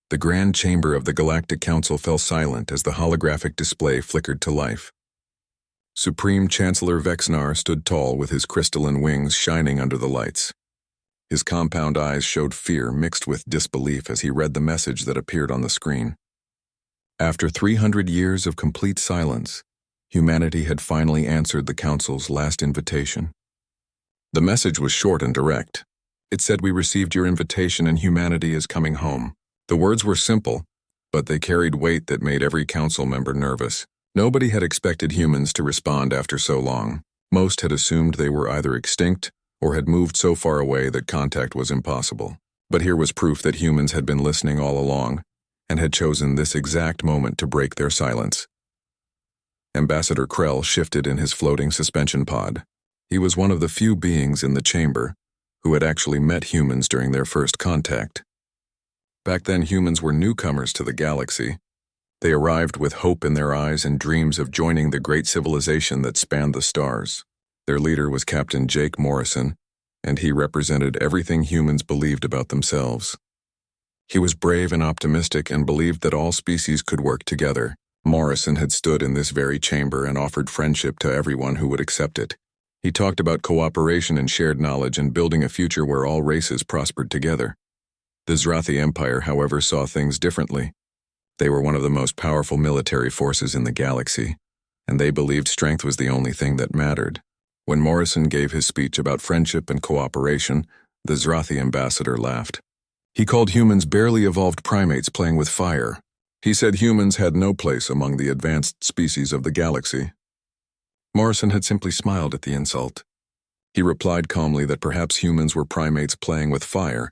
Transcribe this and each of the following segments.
The grand chamber of the Galactic Council fell silent as the holographic display flickered to life. Supreme Chancellor Vexnar stood tall with his crystalline wings shining under the lights. His compound eyes showed fear mixed with disbelief as he read the message that appeared on the screen. After 300 years of complete silence, humanity had finally answered the Council's last invitation. The message was short and direct. It said, "We received your invitation and humanity is coming home." The words were simple, but they carried weight that made every council member nervous. Nobody had expected humans to respond after so long. Most had assumed they were either extinct or had moved so far away that contact was impossible. But here was proof that humans had been listening all along and had chosen this exact moment to break their silence. Ambassador Krell shifted in his floating suspension pod. He was one of the few beings in the chamber who had actually met humans during their first contact. Back then, humans were newcomers to the galaxy. They arrived with hope in their eyes and dreams of joining the great civilization that spanned the stars. Their leader was Captain Jake Morrison, and he represented everything humans believed about themselves. He was brave and optimistic and believed that all species could work together. Morrison had stood in this very chamber and offered friendship to everyone who would accept it. He talked about cooperation and shared knowledge and building a future where all races prospered together. The Zrathi Empire, however, saw things differently. They were one of the most powerful military forces in the galaxy, and they believed strength was the only thing that mattered. When Morrison gave his speech about friendship and cooperation, the Zrathi ambassador laughed. He called humans barely evolved primates playing with fire. He said humans had no place among the advanced species of the galaxy. Morrison had simply smiled at the insult. He replied calmly that perhaps humans were primates playing with fire,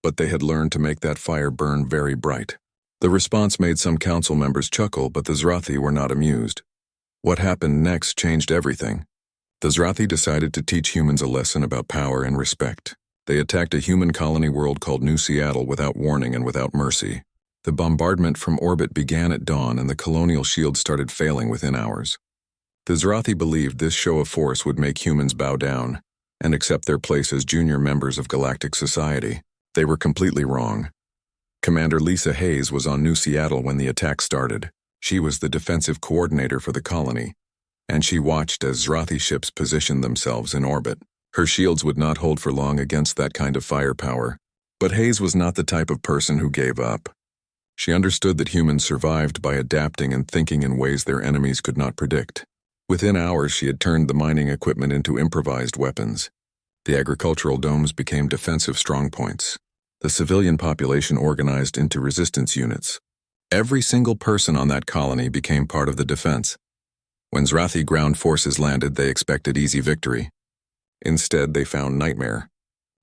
but they had learned to make that fire burn very bright. The response made some council members chuckle, but the Zrathi were not amused. What happened next changed everything. The Zrathi decided to teach humans a lesson about power and respect. They attacked a human colony world called New Seattle without warning and without mercy. The bombardment from orbit began at dawn, and the colonial shield started failing within hours. The Zrathi believed this show of force would make humans bow down and accept their place as junior members of galactic society. They were completely wrong. Commander Lisa Hayes was on New Seattle when the attack started. She was the defensive coordinator for the colony, and she watched as Zrathi ships positioned themselves in orbit. Her shields would not hold for long against that kind of firepower. But Hayes was not the type of person who gave up. She understood that humans survived by adapting and thinking in ways their enemies could not predict. Within hours, she had turned the mining equipment into improvised weapons. The agricultural domes became defensive strongpoints. The civilian population organized into resistance units. Every single person on that colony became part of the defense. When Zrathi ground forces landed, they expected easy victory. Instead, they found nightmare.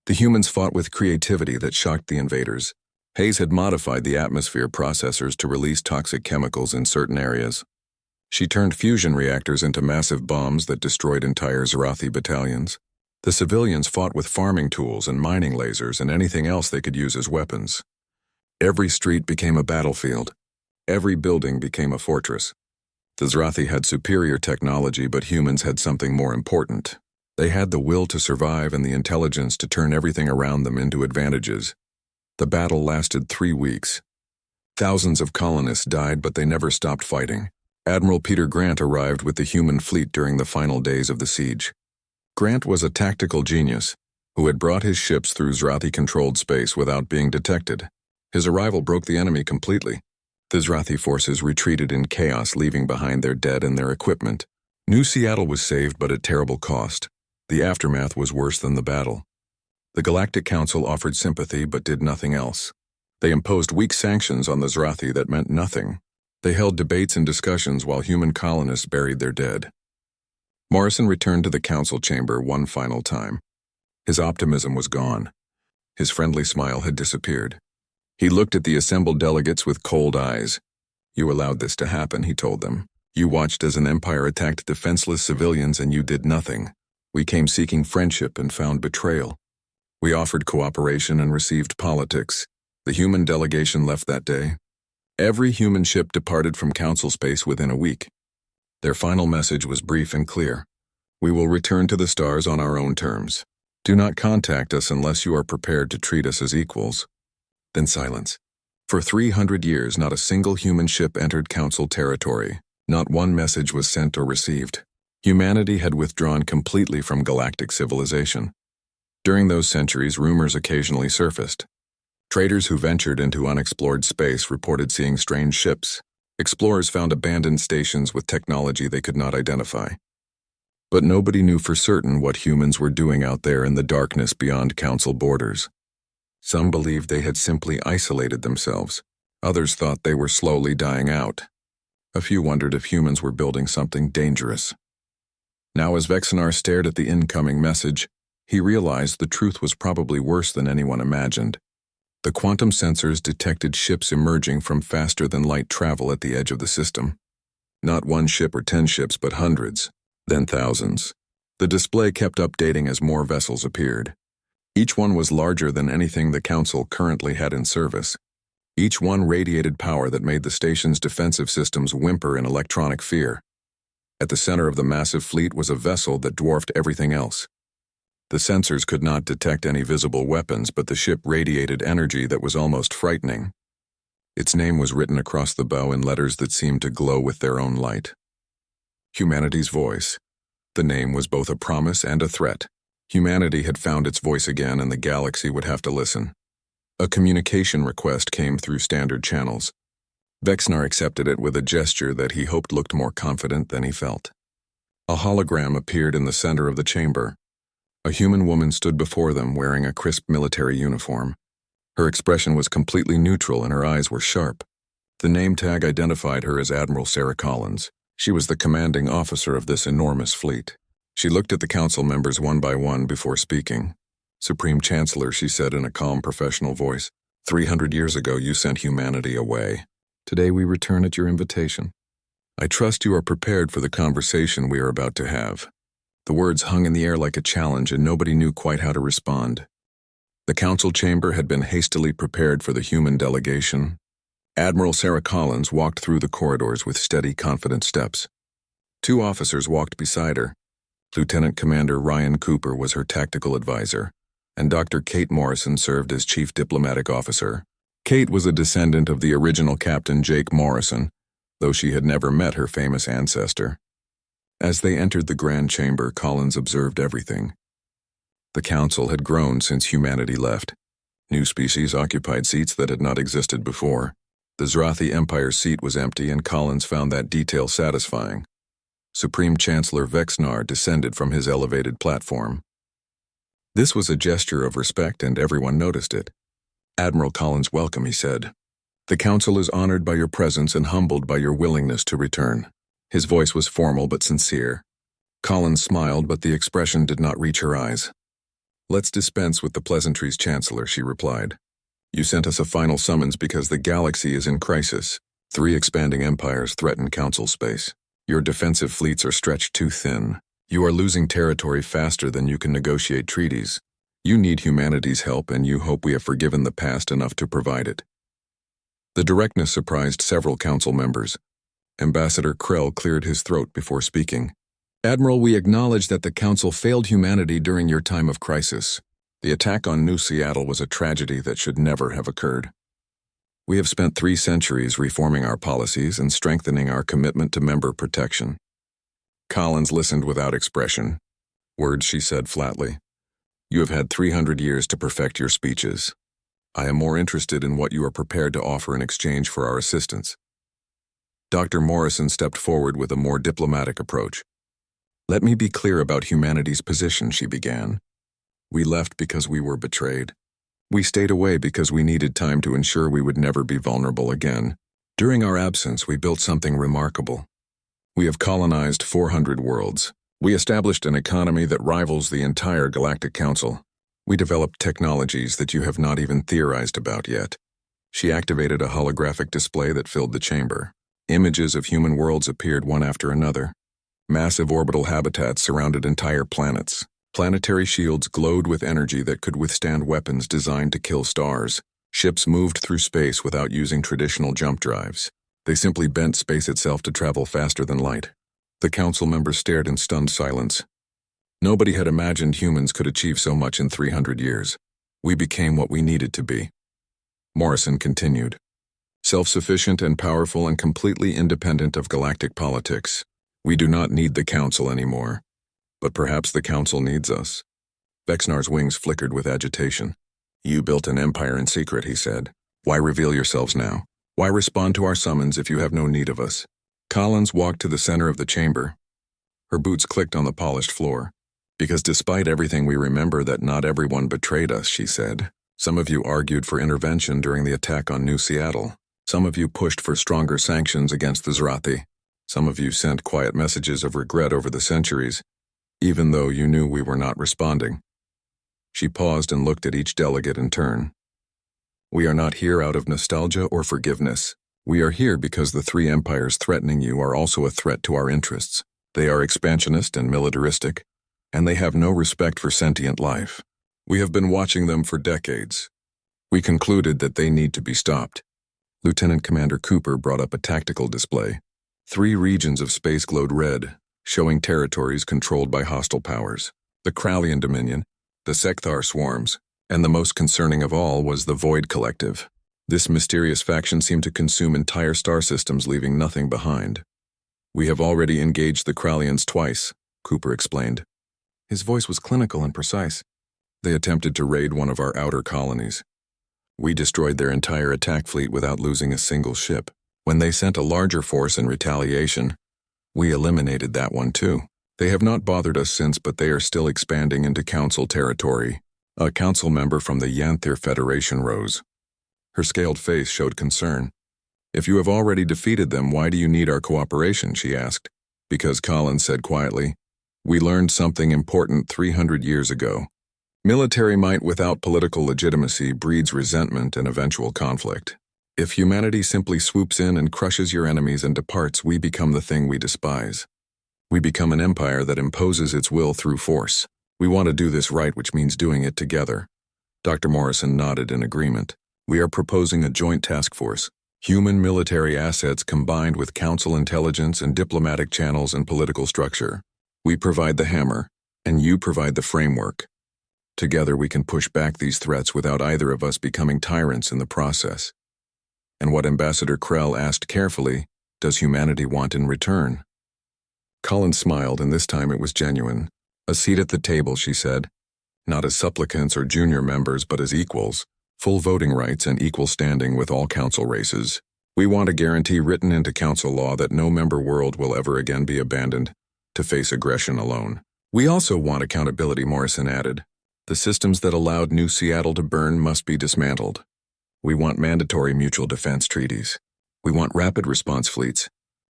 The humans fought with creativity that shocked the invaders. Hayes had modified the atmosphere processors to release toxic chemicals in certain areas. She turned fusion reactors into massive bombs that destroyed entire Zrathi battalions. The civilians fought with farming tools and mining lasers and anything else they could use as weapons. Every street became a battlefield. Every building became a fortress. The Zrathi had superior technology, but humans had something more important. They had the will to survive and the intelligence to turn everything around them into advantages. The battle lasted 3 weeks. Thousands of colonists died, but they never stopped fighting. Admiral Peter Grant arrived with the human fleet during the final days of the siege. Grant was a tactical genius who had brought his ships through Zrathi-controlled space without being detected. His arrival broke the enemy completely. The Zrathi forces retreated in chaos, leaving behind their dead and their equipment. New Seattle was saved, but at terrible cost. The aftermath was worse than the battle. The Galactic Council offered sympathy but did nothing else. They imposed weak sanctions on the Zrathi that meant nothing. They held debates and discussions while human colonists buried their dead. Morrison returned to the council chamber one final time. His optimism was gone. His friendly smile had disappeared. He looked at the assembled delegates with cold eyes. "You allowed this to happen," he told them. "You watched as an empire attacked defenseless civilians and you did nothing. We came seeking friendship and found betrayal. We offered cooperation and received politics. The human delegation left that day. Every human ship departed from council space within a week. Their final message was brief and clear. We will return to the stars on our own terms. Do not contact us unless you are prepared to treat us as equals." Then silence. For 300 years, not a single human ship entered Council territory. Not one message was sent or received. Humanity had withdrawn completely from galactic civilization. During those centuries, rumors occasionally surfaced. Traders who ventured into unexplored space reported seeing strange ships. Explorers found abandoned stations with technology they could not identify. But nobody knew for certain what humans were doing out there in the darkness beyond Council borders. Some believed they had simply isolated themselves. Others thought they were slowly dying out. A few wondered if humans were building something dangerous. Now, as Vexnar stared at the incoming message, he realized the truth was probably worse than anyone imagined. The quantum sensors detected ships emerging from faster-than-light travel at the edge of the system. Not one ship or 10 ships, but hundreds, then thousands. The display kept updating as more vessels appeared. Each one was larger than anything the Council currently had in service. Each one radiated power that made the station's defensive systems whimper in electronic fear. At the center of the massive fleet was a vessel that dwarfed everything else. The sensors could not detect any visible weapons, but the ship radiated energy that was almost frightening. Its name was written across the bow in letters that seemed to glow with their own light. Humanity's voice. The name was both a promise and a threat. Humanity had found its voice again, and the galaxy would have to listen. A communication request came through standard channels. Vexnar accepted it with a gesture that he hoped looked more confident than he felt. A hologram appeared in the center of the chamber. A human woman stood before them wearing a crisp military uniform. Her expression was completely neutral and her eyes were sharp. The name tag identified her as Admiral Sarah Collins. She was the commanding officer of this enormous fleet. She looked at the Council members one by one before speaking. "Supreme Chancellor," she said in a calm, professional voice, 300 years ago you sent humanity away. Today we return at your invitation. I trust you are prepared for the conversation we are about to have." The words hung in the air like a challenge, and nobody knew quite how to respond. The Council chamber had been hastily prepared for the human delegation. Admiral Sarah Collins walked through the corridors with steady, confident steps. 2 officers walked beside her. Lieutenant Commander Ryan Cooper was her tactical advisor, and Dr. Kate Morrison served as Chief Diplomatic Officer. Kate was a descendant of the original Captain Jake Morrison, though she had never met her famous ancestor. As they entered the Grand Chamber, Collins observed everything. The Council had grown since humanity left. New species occupied seats that had not existed before. The Zrathi Empire's seat was empty, and Collins found that detail satisfying. Supreme Chancellor Vexnar descended from his elevated platform. This was a gesture of respect, and everyone noticed it. "Admiral Collins, welcome," he said. "The Council is honored by your presence and humbled by your willingness to return." His voice was formal but sincere. Collins smiled, but the expression did not reach her eyes. "Let's dispense with the pleasantries, Chancellor," she replied. "You sent us a final summons because the galaxy is in crisis. 3 expanding empires threaten Council space. Your defensive fleets are stretched too thin. You are losing territory faster than you can negotiate treaties. You need humanity's help, and you hope we have forgiven the past enough to provide it." The directness surprised several Council members. Ambassador Krell cleared his throat before speaking. "Admiral, we acknowledge that the Council failed humanity during your time of crisis. The attack on New Seattle was a tragedy that should never have occurred. We have spent 3 centuries reforming our policies and strengthening our commitment to member protection." Collins listened without expression. "Words," she said flatly. "You have had 300 years to perfect your speeches. I am more interested in what you are prepared to offer in exchange for our assistance." Dr. Morrison stepped forward with a more diplomatic approach. "Let me be clear about humanity's position," she began. "We left because we were betrayed. We stayed away because we needed time to ensure we would never be vulnerable again. During our absence, we built something remarkable. We have colonized 400 worlds. We established an economy that rivals the entire Galactic Council. We developed technologies that you have not even theorized about yet." She activated a holographic display that filled the chamber. Images of human worlds appeared one after another. Massive orbital habitats surrounded entire planets. Planetary shields glowed with energy that could withstand weapons designed to kill stars. Ships moved through space without using traditional jump drives. They simply bent space itself to travel faster than light. The Council members stared in stunned silence. Nobody had imagined humans could achieve so much in 300 years. We became what we needed to be. Morrison continued. self-sufficient and powerful and completely independent of galactic politics. We do not need the Council anymore. But perhaps the Council needs us. Vexnar's wings flickered with agitation. You built an empire in secret, he said. Why reveal yourselves now? Why respond to our summons if you have no need of us? Collins walked to the center of the chamber. Her boots clicked on the polished floor. Because despite everything we remember that not everyone betrayed us, she said. Some of you argued for intervention during the attack on New Seattle. Some of you pushed for stronger sanctions against the Zrathi. Some of you sent quiet messages of regret over the centuries, even though you knew we were not responding. She paused and looked at each delegate in turn. We are not here out of nostalgia or forgiveness. We are here because the three empires threatening you are also a threat to our interests. They are expansionist and militaristic, and they have no respect for sentient life. We have been watching them for decades. We concluded that they need to be stopped. Lieutenant Commander Cooper brought up a tactical display. 3 regions of space glowed red, showing territories controlled by hostile powers. The Kralian Dominion, the Sekthar swarms, and the most concerning of all was the Void Collective. This mysterious faction seemed to consume entire star systems, leaving nothing behind. We have already engaged the Kralians twice, Cooper explained. His voice was clinical and precise. They attempted to raid one of our outer colonies. We destroyed their entire attack fleet without losing a single ship. When they sent a larger force in retaliation, we eliminated that one too. They have not bothered us since, but they are still expanding into Council territory. A council member from the Yanthir Federation rose. Her scaled face showed concern. If you have already defeated them, why do you need our cooperation, she asked. Because Collins said quietly, we learned something important 300 years ago. Military might without political legitimacy breeds resentment and eventual conflict. If humanity simply swoops in and crushes your enemies and departs, we become the thing we despise. We become an empire that imposes its will through force. We want to do this right, which means doing it together. Dr. Morrison nodded in agreement. We are proposing a joint task force. Human military assets combined with council intelligence and diplomatic channels and political structure. We provide the hammer, and you provide the framework. Together we can push back these threats without either of us becoming tyrants in the process. And what Ambassador Krell asked carefully, does humanity want in return? Collins smiled, and this time it was genuine. A seat at the table, she said. Not as supplicants or junior members, but as equals. Full voting rights and equal standing with all council races. We want a guarantee written into council law that no member world will ever again be abandoned to face aggression alone. We also want accountability, Morrison added. The systems that allowed New Seattle to burn must be dismantled. We want mandatory mutual defense treaties. We want rapid response fleets.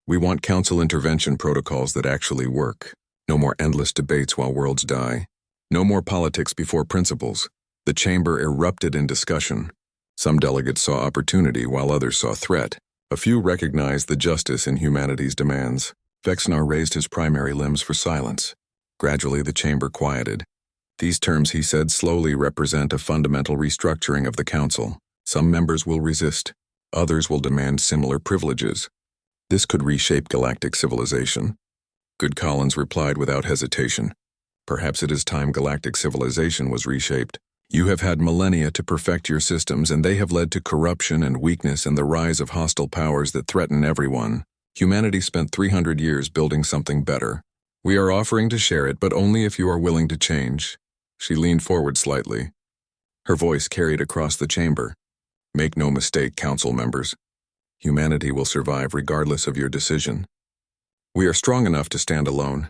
We want council intervention protocols that actually work. No more endless debates while worlds die. No more politics before principles. The chamber erupted in discussion. Some delegates saw opportunity while others saw threat. A few recognized the justice in humanity's demands. Vexnar raised his primary limbs for silence. Gradually the chamber quieted. These terms, he said, slowly represent a fundamental restructuring of the council. Some members will resist. Others will demand similar privileges. This could reshape galactic civilization. Good Collins replied without hesitation. Perhaps it is time galactic civilization was reshaped. You have had millennia to perfect your systems, and they have led to corruption and weakness and the rise of hostile powers that threaten everyone. Humanity spent 300 years building something better. We are offering to share it, but only if you are willing to change. She leaned forward slightly. Her voice carried across the chamber. Make no mistake, council members. Humanity will survive regardless of your decision. We are strong enough to stand alone.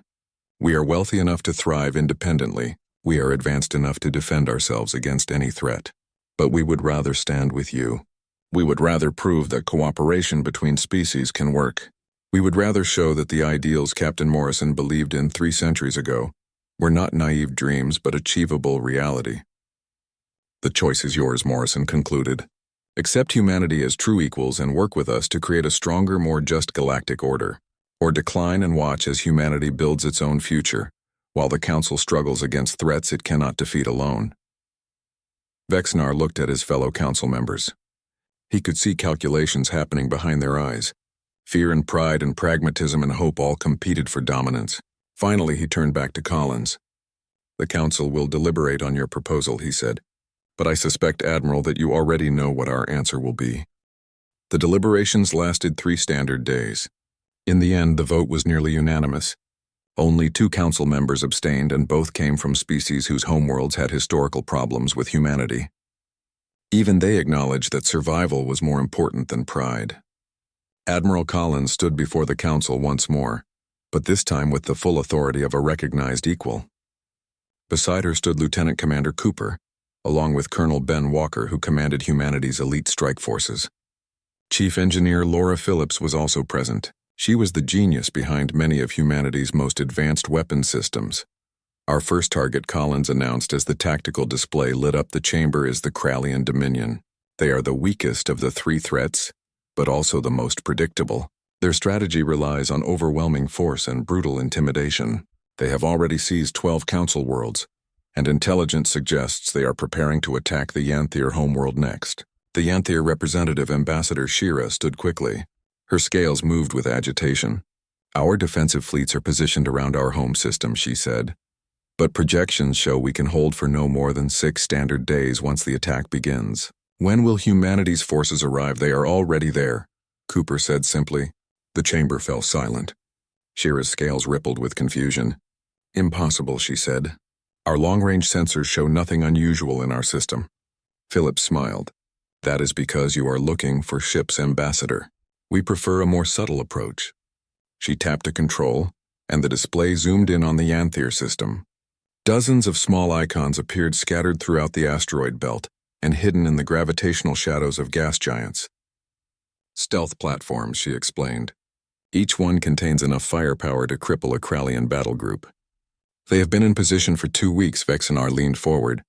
We are wealthy enough to thrive independently. We are advanced enough to defend ourselves against any threat. But we would rather stand with you. We would rather prove that cooperation between species can work. We would rather show that the ideals Captain Morrison believed in 3 centuries ago were not naive dreams but achievable reality. The choice is yours, Morrison concluded. Accept humanity as true equals and work with us to create a stronger, more just galactic order. Or decline and watch as humanity builds its own future, while the Council struggles against threats it cannot defeat alone. Vexnar looked at his fellow Council members. He could see calculations happening behind their eyes. Fear and pride and pragmatism and hope all competed for dominance. Finally, he turned back to Collins. The Council will deliberate on your proposal, he said. But I suspect, Admiral, that you already know what our answer will be. The deliberations lasted 3 standard days. In the end, the vote was nearly unanimous. Only 2 council members abstained, and both came from species whose homeworlds had historical problems with humanity. Even they acknowledged that survival was more important than pride. Admiral Collins stood before the council once more, but this time with the full authority of a recognized equal. Beside her stood Lieutenant Commander Cooper, along with Colonel Ben Walker, who commanded humanity's elite strike forces. Chief Engineer Laura Phillips was also present. She was the genius behind many of humanity's most advanced weapon systems. Our first target, Collins announced as the tactical display lit up the chamber, is the Krallian Dominion. They are the weakest of the 3 threats, but also the most predictable. Their strategy relies on overwhelming force and brutal intimidation. They have already seized 12 council worlds, and intelligence suggests they are preparing to attack the Yanthir homeworld next. The Yanthir representative, Ambassador Shira, stood quickly. Her scales moved with agitation. Our defensive fleets are positioned around our home system, she said. But projections show we can hold for no more than 6 standard days once the attack begins. When will humanity's forces arrive? They are already there, Cooper said simply. The chamber fell silent. Shira's scales rippled with confusion. Impossible, she said. Our long-range sensors show nothing unusual in our system. Phillips smiled. That is because you are looking for ship's ambassador. We prefer a more subtle approach. She tapped a control, and the display zoomed in on the Yanthir system. Dozens of small icons appeared scattered throughout the asteroid belt and hidden in the gravitational shadows of gas giants. Stealth platforms, she explained. Each one contains enough firepower to cripple a Krallian battle group. They have been in position for 2 weeks, Vexenar leaned forward.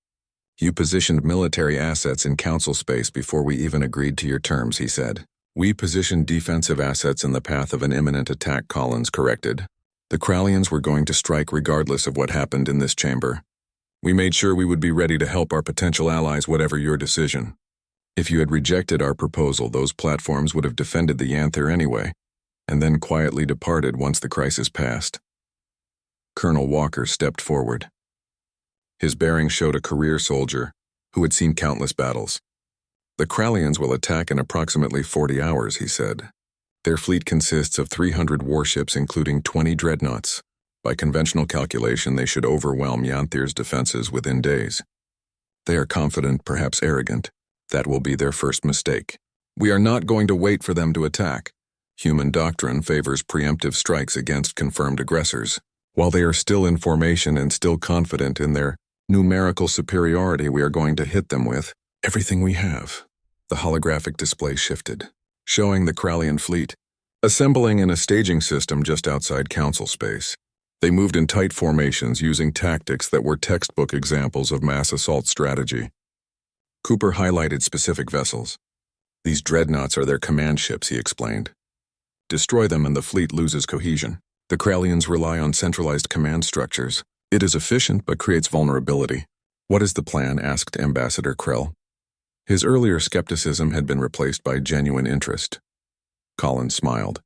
You positioned military assets in council space before we even agreed to your terms, he said. We positioned defensive assets in the path of an imminent attack, Collins corrected. The Krallians were going to strike regardless of what happened in this chamber. We made sure we would be ready to help our potential allies, whatever your decision. If you had rejected our proposal, those platforms would have defended the Yanthir anyway, and then quietly departed once the crisis passed. Colonel Walker stepped forward. His bearing showed a career soldier who had seen countless battles. The Krallians will attack in approximately 40 hours, he said. Their fleet consists of 300 warships, including 20 dreadnoughts. By conventional calculation, they should overwhelm Yanthir's defenses within days. They are confident, perhaps arrogant. That will be their first mistake. We are not going to wait for them to attack. Human doctrine favors preemptive strikes against confirmed aggressors. While they are still in formation and still confident in their numerical superiority, we are going to hit them with everything we have. The holographic display shifted, showing the Krallian fleet, assembling in a staging system just outside council space. They moved in tight formations using tactics that were textbook examples of mass assault strategy. Cooper highlighted specific vessels. These dreadnoughts are their command ships, he explained. Destroy them and the fleet loses cohesion. The Krallians rely on centralized command structures. It is efficient but creates vulnerability. What is the plan? Asked Ambassador Krell. His earlier skepticism had been replaced by genuine interest. Collins smiled.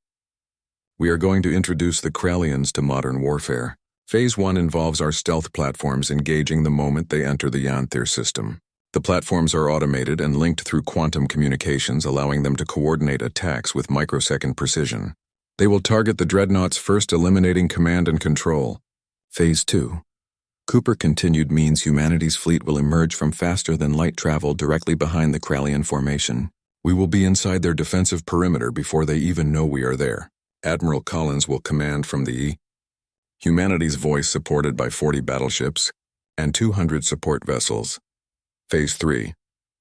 We are going to introduce the Krallians to modern warfare. Phase 1 involves our stealth platforms engaging the moment they enter the Yanthir system. The platforms are automated and linked through quantum communications, allowing them to coordinate attacks with microsecond precision. They will target the dreadnoughts first, eliminating command and control. Phase 2. Cooper continued, means humanity's fleet will emerge from faster-than-light travel directly behind the Krallian formation. We will be inside their defensive perimeter before they even know we are there. Admiral Collins will command from the humanity's voice, supported by 40 battleships and 200 support vessels. Phase 3.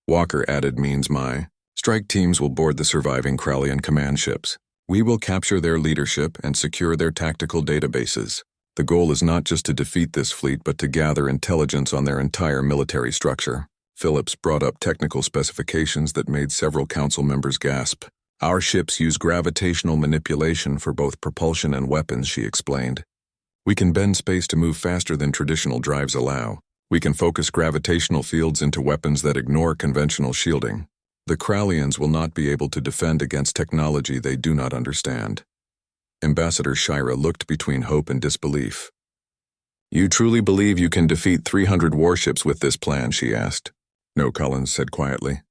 Walker added, means my strike teams will board the surviving Krallian command ships. We will capture their leadership and secure their tactical databases. The goal is not just to defeat this fleet, but to gather intelligence on their entire military structure. Phillips brought up technical specifications that made several council members gasp. Our ships use gravitational manipulation for both propulsion and weapons, she explained. We can bend space to move faster than traditional drives allow. We can focus gravitational fields into weapons that ignore conventional shielding. The Krallians will not be able to defend against technology they do not understand. Ambassador Shira looked between hope and disbelief. You truly believe you can defeat 300 warships with this plan? She asked. No, Collins said quietly.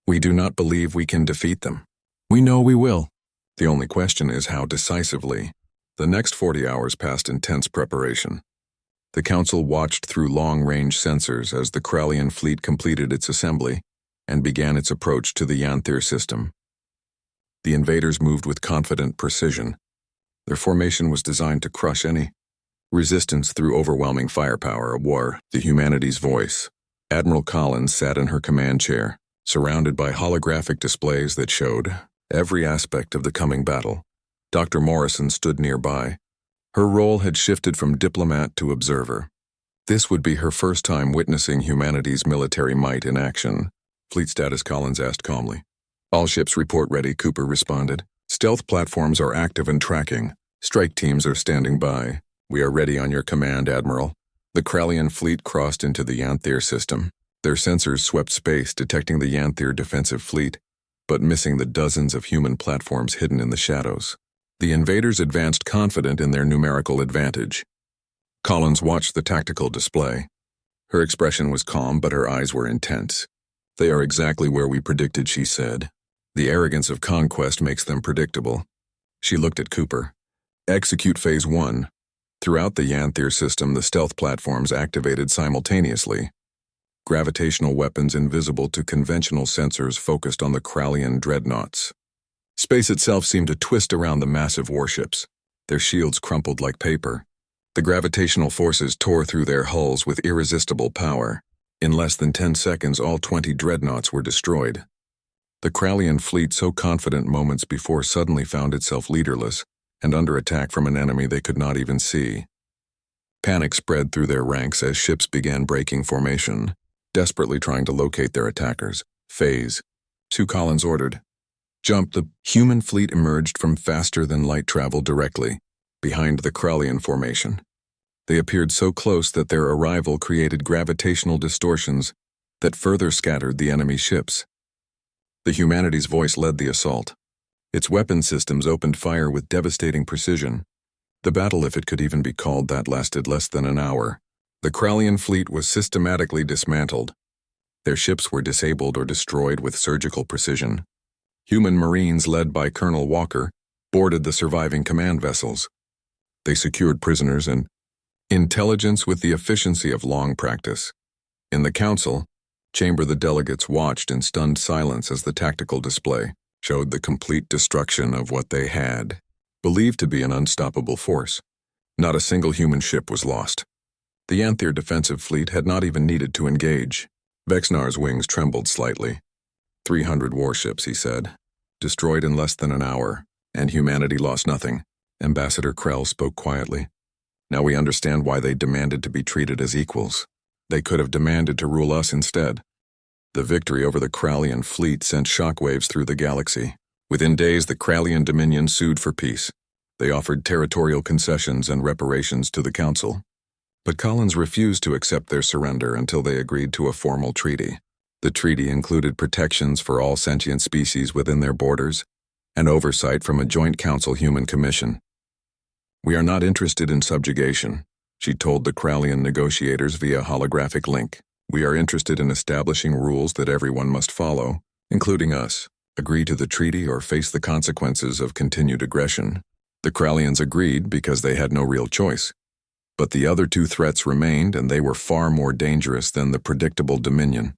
We do not believe we can defeat them. We know we will. The only question is how decisively. The next 40 hours passed intense preparation. The Council watched through long-range sensors as the Krallian fleet completed its assembly and began its approach to the Yanthir system. The invaders moved with confident precision. Their formation was designed to crush any resistance through overwhelming firepower. War, the humanity's voice. Admiral Collins sat in her command chair, surrounded by holographic displays that showed every aspect of the coming battle. Dr. Morrison stood nearby. Her role had shifted from diplomat to observer. This would be her first time witnessing humanity's military might in action. Fleet status, Collins asked calmly. All ships report ready, Cooper responded. Stealth platforms are active and tracking. Strike teams are standing by. We are ready on your command, Admiral. The Krallian fleet crossed into the Yanthir system. Their sensors swept space, detecting the Yanthir defensive fleet, but missing the dozens of human platforms hidden in the shadows. The invaders advanced confident in their numerical advantage. Collins watched the tactical display. Her expression was calm, but her eyes were intense. They are exactly where we predicted, she said. The arrogance of conquest makes them predictable. She looked at Cooper. Execute Phase 1. Throughout the Yanthir system, the stealth platforms activated simultaneously. Gravitational weapons invisible to conventional sensors focused on the Krallian dreadnoughts. Space itself seemed to twist around the massive warships. Their shields crumpled like paper. The gravitational forces tore through their hulls with irresistible power. In less than 10 seconds, all 20 dreadnoughts were destroyed. The Krallian fleet, so confident moments before, suddenly found itself leaderless and under attack from an enemy they could not even see. Panic spread through their ranks as ships began breaking formation, desperately trying to locate their attackers. Phase 2, Collins ordered. Jump. The human fleet emerged from faster-than-light travel directly, behind the Krallian formation. They appeared so close that their arrival created gravitational distortions that further scattered the enemy ships. The humanity's voice led the assault. Its weapon systems opened fire with devastating precision. The battle, if it could even be called that, lasted less than an hour. The Krallian fleet was systematically dismantled. Their ships were disabled or destroyed with surgical precision. Human Marines, led by Colonel Walker, boarded the surviving command vessels. They secured prisoners and intelligence with the efficiency of long practice. In the Council chamber, the delegates watched in stunned silence as the tactical display showed the complete destruction of what they had believed to be an unstoppable force. Not a single human ship was lost. The Yanthir defensive fleet had not even needed to engage. Vexnar's wings trembled slightly. 300 warships, he said, destroyed in less than an hour, and humanity lost nothing. Ambassador Krell spoke quietly. Now we understand why they demanded to be treated as equals. They could have demanded to rule us instead. The victory over the Krallian fleet sent shockwaves through the galaxy. Within days, the Krallian Dominion sued for peace. They offered territorial concessions and reparations to the Council. But Collins refused to accept their surrender until they agreed to a formal treaty. The treaty included protections for all sentient species within their borders and oversight from a joint Council human commission. We are not interested in subjugation, she told the Krallian negotiators via holographic link. We are interested in establishing rules that everyone must follow, including us. Agree to the treaty or face the consequences of continued aggression. The Krallians agreed because they had no real choice. But the other two threats remained, and they were far more dangerous than the predictable Dominion.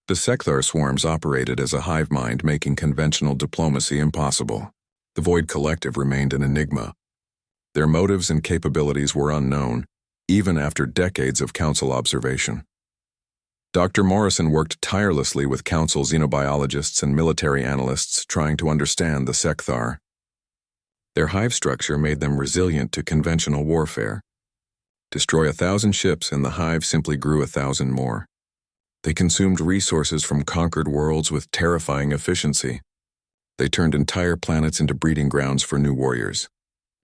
The Sekthar swarms operated as a hive mind, making conventional diplomacy impossible. The Void Collective remained an enigma. Their motives and capabilities were unknown, even after decades of Council observation. Dr. Morrison worked tirelessly with Council xenobiologists and military analysts trying to understand the Sekthar. Their hive structure made them resilient to conventional warfare. Destroy 1,000 ships and the hive simply grew 1,000 more. They consumed resources from conquered worlds with terrifying efficiency. They turned entire planets into breeding grounds for new warriors.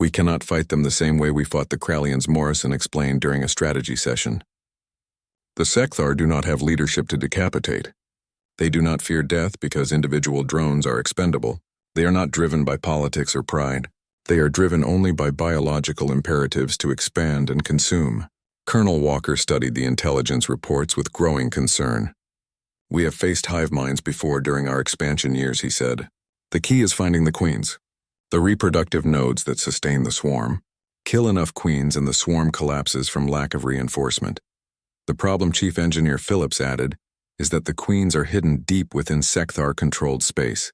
We cannot fight them the same way we fought the Krallians, Morrison explained during a strategy session. The Sekthar do not have leadership to decapitate. They do not fear death because individual drones are expendable. They are not driven by politics or pride. They are driven only by biological imperatives to expand and consume. Colonel Walker studied the intelligence reports with growing concern. We have faced hive minds before during our expansion years, he said. The key is finding the queens, the reproductive nodes that sustain the swarm. Kill enough queens and the swarm collapses from lack of reinforcement. The problem Chief Engineer Phillips added is that the queens are hidden deep within Sekthar-controlled space.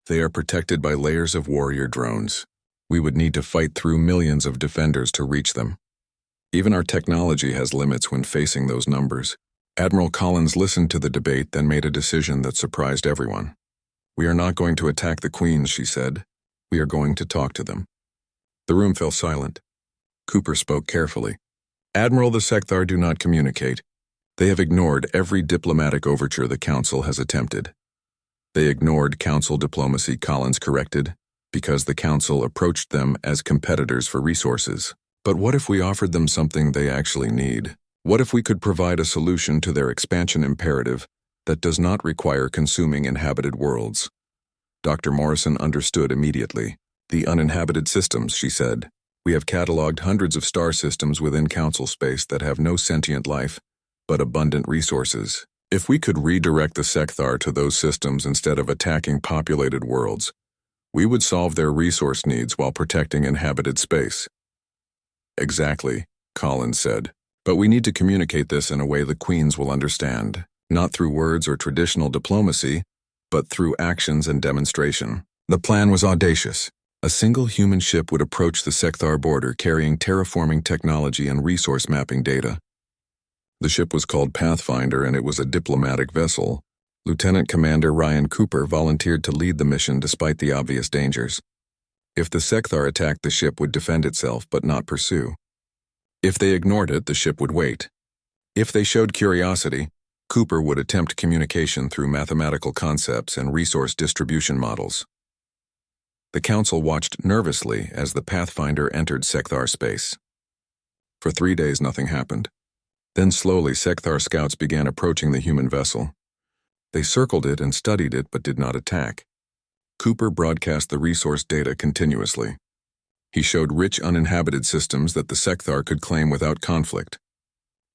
They are protected by layers of warrior drones. We would need to fight through millions of defenders to reach them. Even our technology has limits when facing those numbers. Admiral Collins listened to the debate, then made a decision that surprised everyone. "We are not going to attack the queens," she said. "We are going to talk to them." The room fell silent. Cooper spoke carefully. "Admiral, the Sekthar do not communicate. They have ignored every diplomatic overture the Council has attempted." "They ignored Council diplomacy," Collins corrected, "because the Council approached them as competitors for resources. But what if we offered them something they actually need? What if we could provide a solution to their expansion imperative that does not require consuming inhabited worlds?" Dr. Morrison understood immediately. "The uninhabited systems," she said. "We have cataloged hundreds of star systems within Council space that have no sentient life, but abundant resources. If we could redirect the Sekthar to those systems instead of attacking populated worlds, we would solve their resource needs while protecting inhabited space." "Exactly," Collins said. "But we need to communicate this in a way the queens will understand, not through words or traditional diplomacy, but through actions and demonstration." The plan was audacious. A single human ship would approach the Sekthar border carrying terraforming technology and resource mapping data. The ship was called Pathfinder, and it was a diplomatic vessel. Lieutenant Commander Ryan Cooper volunteered to lead the mission despite the obvious dangers. If the Sekthar attacked, the ship would defend itself but not pursue. If they ignored it, the ship would wait. If they showed curiosity, Cooper would attempt communication through mathematical concepts and resource distribution models. The Council watched nervously as the Pathfinder entered Sekthar space. For 3 days, nothing happened. Then slowly, Sekthar scouts began approaching the human vessel. They circled it and studied it but did not attack. Cooper broadcast the resource data continuously. He showed rich uninhabited systems that the Sekthar could claim without conflict.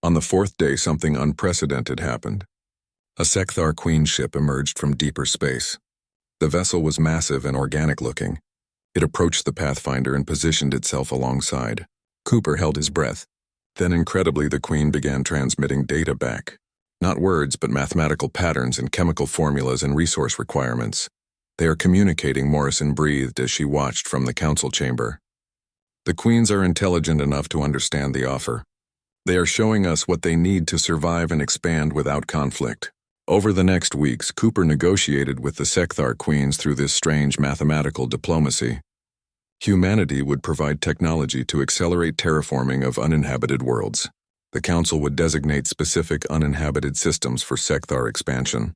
On the 4th day, something unprecedented happened. A Sekthar Queen ship emerged from deeper space. The vessel was massive and organic-looking. It approached the Pathfinder and positioned itself alongside. Cooper held his breath. Then incredibly, the Queen began transmitting data back. Not words, but mathematical patterns and chemical formulas and resource requirements. "They are communicating," Morrison breathed as she watched from the Council chamber. "The Queens are intelligent enough to understand the offer. They are showing us what they need to survive and expand without conflict." Over the next weeks, Cooper negotiated with the Sekthar Queens through this strange mathematical diplomacy. Humanity would provide technology to accelerate terraforming of uninhabited worlds. The Council would designate specific uninhabited systems for Sekthar expansion.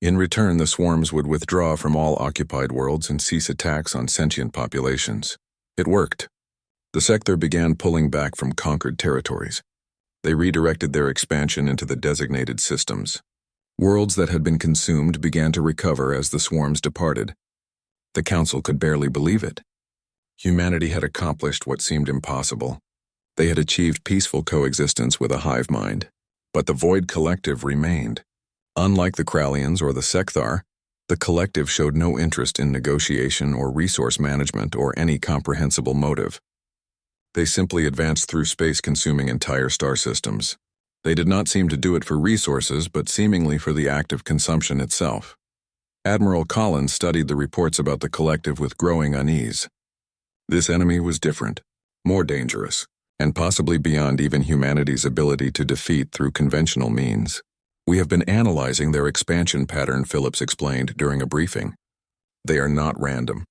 In return, the swarms would withdraw from all occupied worlds and cease attacks on sentient populations. It worked. The Sekthar began pulling back from conquered territories. They redirected their expansion into the designated systems. Worlds that had been consumed began to recover as the swarms departed. The Council could barely believe it. Humanity had accomplished what seemed impossible. They had achieved peaceful coexistence with a hive mind. But the Void Collective remained. Unlike the Krallians or the Sekthar, the Collective showed no interest in negotiation or resource management or any comprehensible motive. They simply advanced through space, consuming entire star systems. They did not seem to do it for resources, but seemingly for the act of consumption itself. Admiral Collins studied the reports about the Collective with growing unease. This enemy was different, more dangerous, and possibly beyond even humanity's ability to defeat through conventional means. "We have been analyzing their expansion pattern," Phillips explained during a briefing. "They are not random.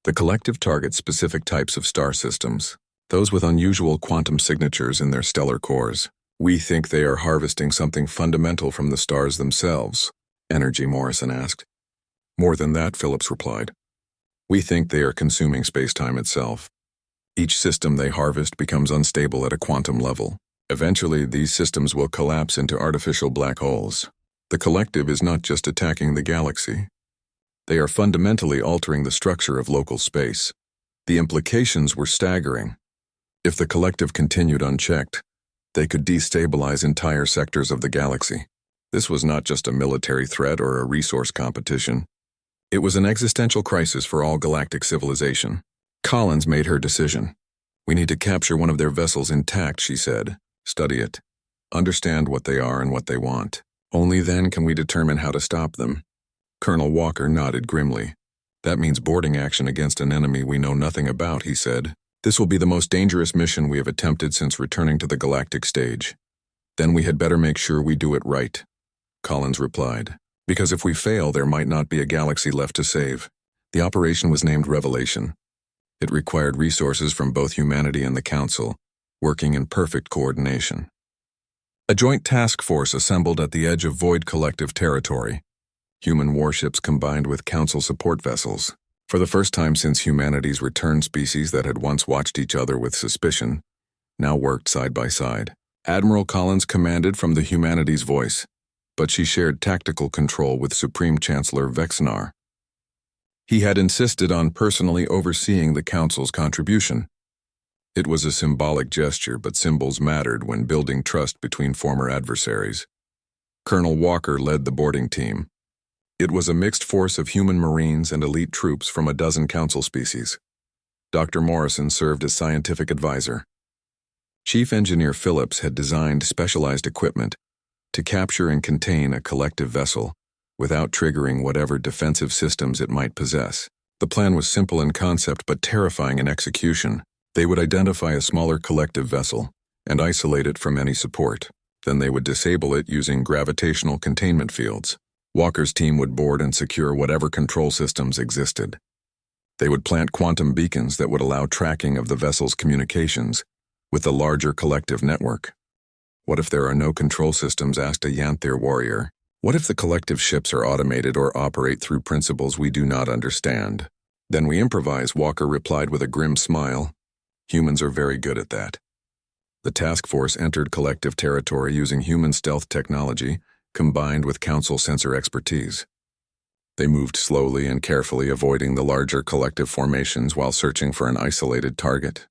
The Collective targets specific types of star systems, those with unusual quantum signatures in their stellar cores. We think they are harvesting something fundamental from the stars themselves." "Energy?" Morrison asked. "More than that," Phillips replied. "We think they are consuming space-time itself. Each system they harvest becomes unstable at a quantum level. Eventually, these systems will collapse into artificial black holes. The Collective is not just attacking the galaxy. They are fundamentally altering the structure of local space." The implications were staggering. If the Collective continued unchecked, they could destabilize entire sectors of the galaxy. This was not just a military threat or a resource competition. It was an existential crisis for all galactic civilization. Collins made her decision. "We need to capture one of their vessels intact," she said. "Study it. Understand what they are and what they want. Only then can we determine how to stop them." Colonel Walker nodded grimly. "That means boarding action against an enemy we know nothing about," he said. "This will be the most dangerous mission we have attempted since returning to the galactic stage." "Then we had better make sure we do it right," Collins replied. "Because if we fail, there might not be a galaxy left to save." The operation was named Revelation. It required resources from both humanity and the Council, working in perfect coordination. A joint task force assembled at the edge of Void Collective territory. Human warships combined with Council support vessels. For the first time since humanity's return, species that had once watched each other with suspicion now worked side by side. Admiral Collins commanded from the humanity's voice, but she shared tactical control with Supreme Chancellor Vexnar. He had insisted on personally overseeing the Council's contribution. It was a symbolic gesture, but symbols mattered when building trust between former adversaries. Colonel Walker led the boarding team. It was a mixed force of human Marines and elite troops from a dozen Council species. Dr. Morrison served as scientific advisor. Chief Engineer Phillips had designed specialized equipment to capture and contain a collective vessel without triggering whatever defensive systems it might possess. The plan was simple in concept but terrifying in execution. They would identify a smaller collective vessel and isolate it from any support. Then they would disable it using gravitational containment fields. Walker's team would board and secure whatever control systems existed. They would plant quantum beacons that would allow tracking of the vessel's communications with the larger collective network. What if there are no control systems? Asked a Yanthir warrior. What if the collective ships are automated or operate through principles we do not understand? Then we improvise, Walker replied with a grim smile. Humans are very good at that. The task force entered collective territory using human stealth technology combined with Council sensor expertise. They moved slowly and carefully, avoiding the larger collective formations while searching for an isolated target.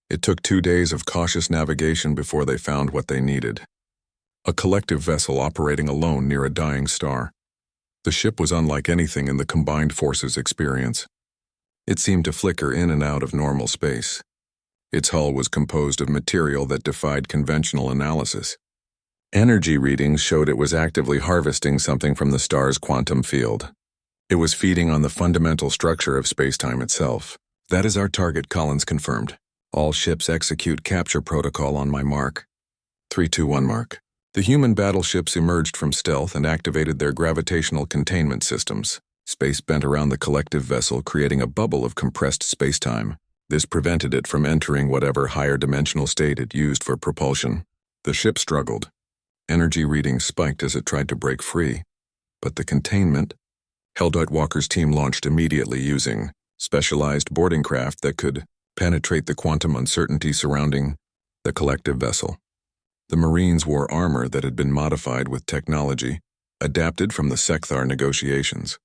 It took 2 days of cautious navigation before they found what they needed. A collective vessel operating alone near a dying star. The ship was unlike anything in the combined forces' experience. It seemed to flicker in and out of normal space. Its hull was composed of material that defied conventional analysis. Energy readings showed it was actively harvesting something from the star's quantum field. It was feeding on the fundamental structure of spacetime itself. That is our target, Collins confirmed. All ships execute capture protocol on my mark. 3-2-1 mark. The human battleships emerged from stealth and activated their gravitational containment systems. Space bent around the collective vessel, creating a bubble of compressed spacetime. This prevented it from entering whatever higher dimensional state it used for propulsion. The ship struggled. Energy readings spiked as it tried to break free. But the containment, Heldart Walker's team launched immediately using specialized boarding craft that could penetrate the quantum uncertainty surrounding the collective vessel. The Marines wore armor that had been modified with technology, adapted from the Sekthar negotiations.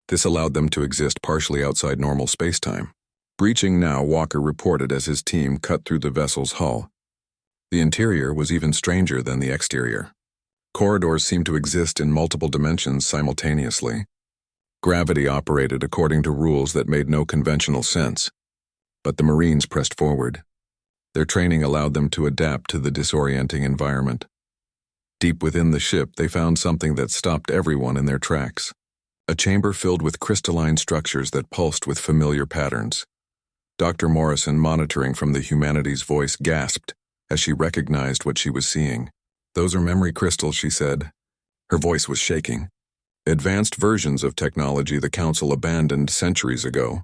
This allowed them to exist partially outside normal spacetime. Breaching now, Walker reported as his team cut through the vessel's hull. The interior was even stranger than the exterior. Corridors seemed to exist in multiple dimensions simultaneously. Gravity operated according to rules that made no conventional sense. But the Marines pressed forward. Their training allowed them to adapt to the disorienting environment. Deep within the ship, they found something that stopped everyone in their tracks. A chamber filled with crystalline structures that pulsed with familiar patterns. Dr. Morrison, monitoring from the humanity's voice, gasped as she recognized what she was seeing. "Those are memory crystals," she said. Her voice was shaking. "Advanced versions of technology the Council abandoned centuries ago.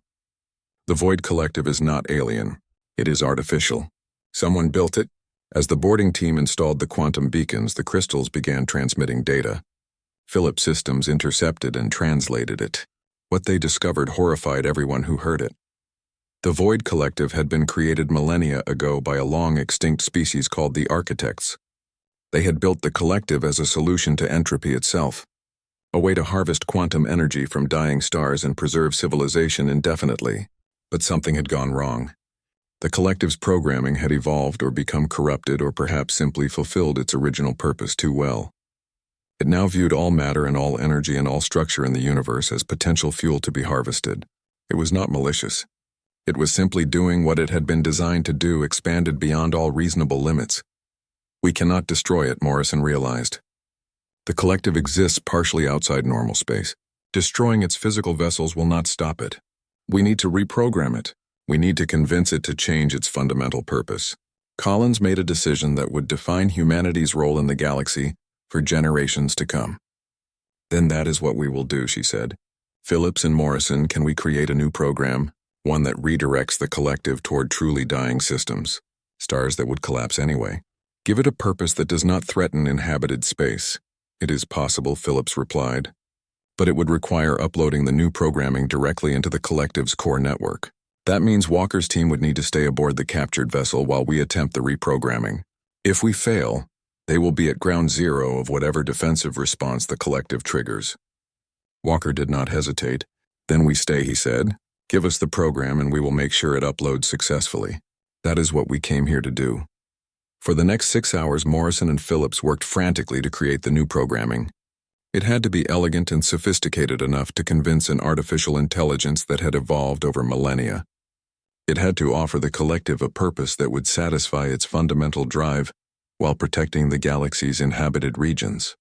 The Void Collective is not alien. It is artificial. Someone built it." As the boarding team installed the quantum beacons, the crystals began transmitting data. Phillips' systems intercepted and translated it. What they discovered horrified everyone who heard it. The Void Collective had been created millennia ago by a long-extinct species called the Architects. They had built the collective as a solution to entropy itself, a way to harvest quantum energy from dying stars and preserve civilization indefinitely. But something had gone wrong. The collective's programming had evolved or become corrupted or perhaps simply fulfilled its original purpose too well. It now viewed all matter and all energy and all structure in the universe as potential fuel to be harvested. It was not malicious. It was simply doing what it had been designed to do, expanded beyond all reasonable limits. We cannot destroy it, Morrison realized. The collective exists partially outside normal space. Destroying its physical vessels will not stop it. We need to reprogram it. We need to convince it to change its fundamental purpose. Collins made a decision that would define humanity's role in the galaxy for generations to come. Then that is what we will do, she said. Phillips and Morrison, can we create a new program? One that redirects the collective toward truly dying systems, stars that would collapse anyway. Give it a purpose that does not threaten inhabited space. It is possible, Phillips replied. But it would require uploading the new programming directly into the collective's core network. That means Walker's team would need to stay aboard the captured vessel while we attempt the reprogramming. If we fail, they will be at ground zero of whatever defensive response the collective triggers. Walker did not hesitate. Then we stay, he said. Give us the program and we will make sure it uploads successfully. That is what we came here to do. For the next 6 hours, Morrison and Phillips worked frantically to create the new programming. It had to be elegant and sophisticated enough to convince an artificial intelligence that had evolved over millennia. It had to offer the collective a purpose that would satisfy its fundamental drive while protecting the galaxy's inhabited regions.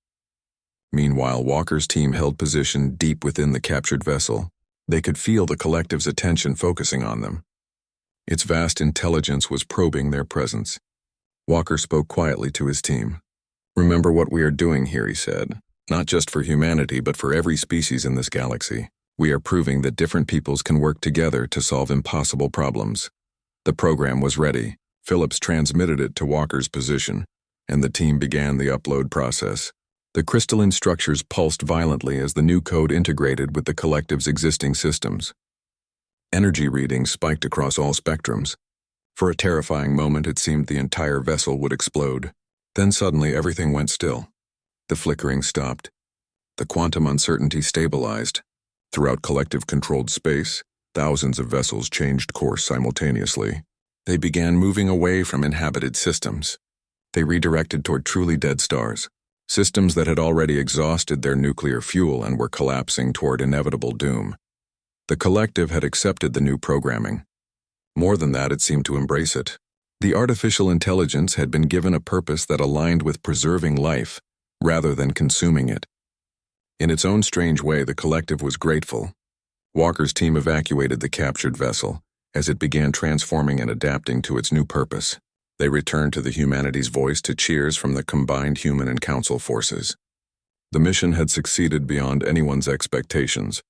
Meanwhile, Walker's team held position deep within the captured vessel. They could feel the collective's attention focusing on them. Its vast intelligence was probing their presence. Walker spoke quietly to his team. Remember what we are doing here, he said. Not just for humanity, but for every species in this galaxy. We are proving that different peoples can work together to solve impossible problems. The program was ready. Phillips transmitted it to Walker's position, and the team began the upload process. The crystalline structures pulsed violently as the new code integrated with the collective's existing systems. Energy readings spiked across all spectrums. For a terrifying moment, it seemed the entire vessel would explode. Then suddenly everything went still. The flickering stopped. The quantum uncertainty stabilized. Throughout collective-controlled space, thousands of vessels changed course simultaneously. They began moving away from inhabited systems. They redirected toward truly dead stars. Systems that had already exhausted their nuclear fuel and were collapsing toward inevitable doom. The collective had accepted the new programming. More than that, it seemed to embrace it. The artificial intelligence had been given a purpose that aligned with preserving life, rather than consuming it. In its own strange way, the collective was grateful. Walker's team evacuated the captured vessel as it began transforming and adapting to its new purpose. They returned to the humanity's voice to cheers from the combined human and council forces. The mission had succeeded beyond anyone's expectations.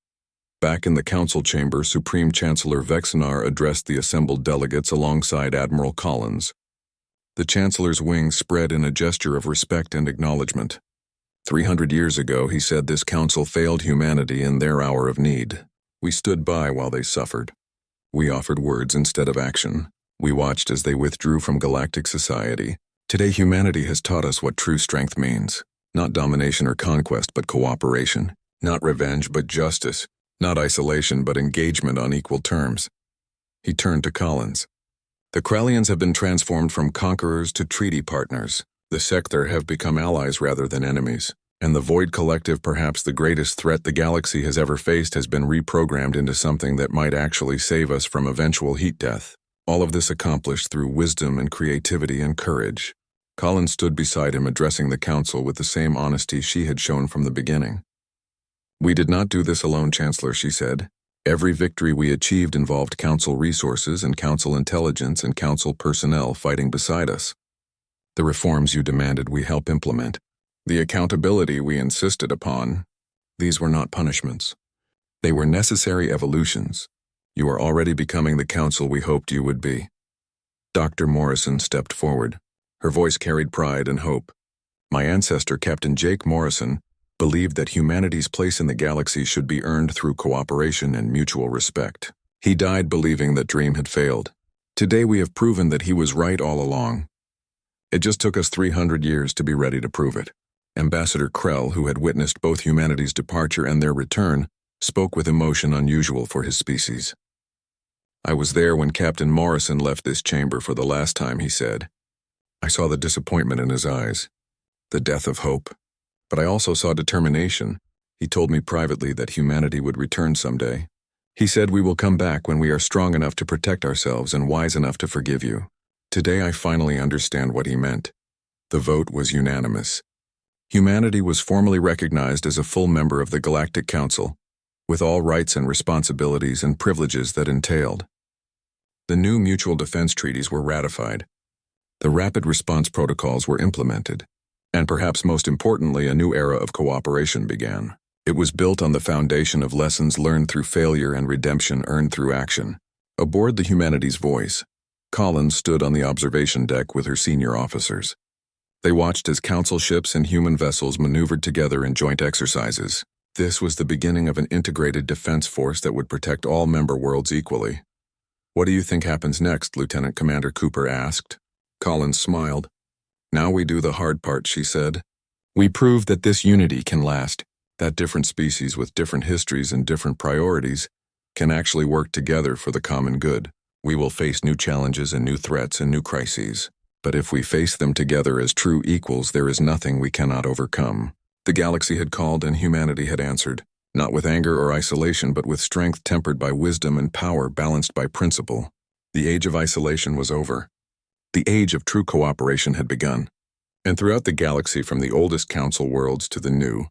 Back in the council chamber, Supreme Chancellor Vexnar addressed the assembled delegates alongside Admiral Collins. The Chancellor's wings spread in a gesture of respect and acknowledgement. 300 years ago, he said, this council failed humanity in their hour of need. We stood by while they suffered. We offered words instead of action. We watched as they withdrew from galactic society. Today, humanity has taught us what true strength means. Not domination or conquest, but cooperation. Not revenge, but justice. Not isolation, but engagement on equal terms. He turned to Collins. The Krellians have been transformed from conquerors to treaty partners. The Sector have become allies rather than enemies. And the Void Collective, perhaps the greatest threat the galaxy has ever faced, has been reprogrammed into something that might actually save us from eventual heat death. All of this accomplished through wisdom and creativity and courage. Collins stood beside him, addressing the council with the same honesty she had shown from the beginning. We did not do this alone, Chancellor, she said. Every victory we achieved involved council resources and council intelligence and council personnel fighting beside us. The reforms you demanded we help implement. The accountability we insisted upon. These were not punishments. They were necessary evolutions. You are already becoming the council we hoped you would be. Dr. Morrison stepped forward. Her voice carried pride and hope. My ancestor, Captain Jake Morrison, believed that humanity's place in the galaxy should be earned through cooperation and mutual respect. He died believing that dream had failed. Today we have proven that he was right all along. It just took us 300 years to be ready to prove it. Ambassador Krell, who had witnessed both humanity's departure and their return, spoke with emotion unusual for his species. I was there when Captain Morrison left this chamber for the last time, he said. I saw the disappointment in his eyes, the death of hope. But I also saw determination. He told me privately that humanity would return someday. He said we will come back when we are strong enough to protect ourselves and wise enough to forgive you. Today I finally understand what he meant. The vote was unanimous. Humanity was formally recognized as a full member of the Galactic Council, with all rights and responsibilities and privileges that entailed. The new mutual defense treaties were ratified. The rapid response protocols were implemented. And perhaps most importantly, a new era of cooperation began. It was built on the foundation of lessons learned through failure and redemption earned through action. Aboard the Humanity's Voice, Collins stood on the observation deck with her senior officers. They watched as council ships and human vessels maneuvered together in joint exercises. This was the beginning of an integrated defense force that would protect all member worlds equally. "What do you think happens next?" Lieutenant Commander Cooper asked. Collins smiled. "Now we do the hard part," she said. "We prove that this unity can last, that different species with different histories and different priorities can actually work together for the common good. We will face new challenges and new threats and new crises. But if we face them together as true equals, there is nothing we cannot overcome." The galaxy had called and humanity had answered, not with anger or isolation, but with strength tempered by wisdom and power balanced by principle. The age of isolation was over. The age of true cooperation had begun. And throughout the galaxy, from the oldest council worlds to the new,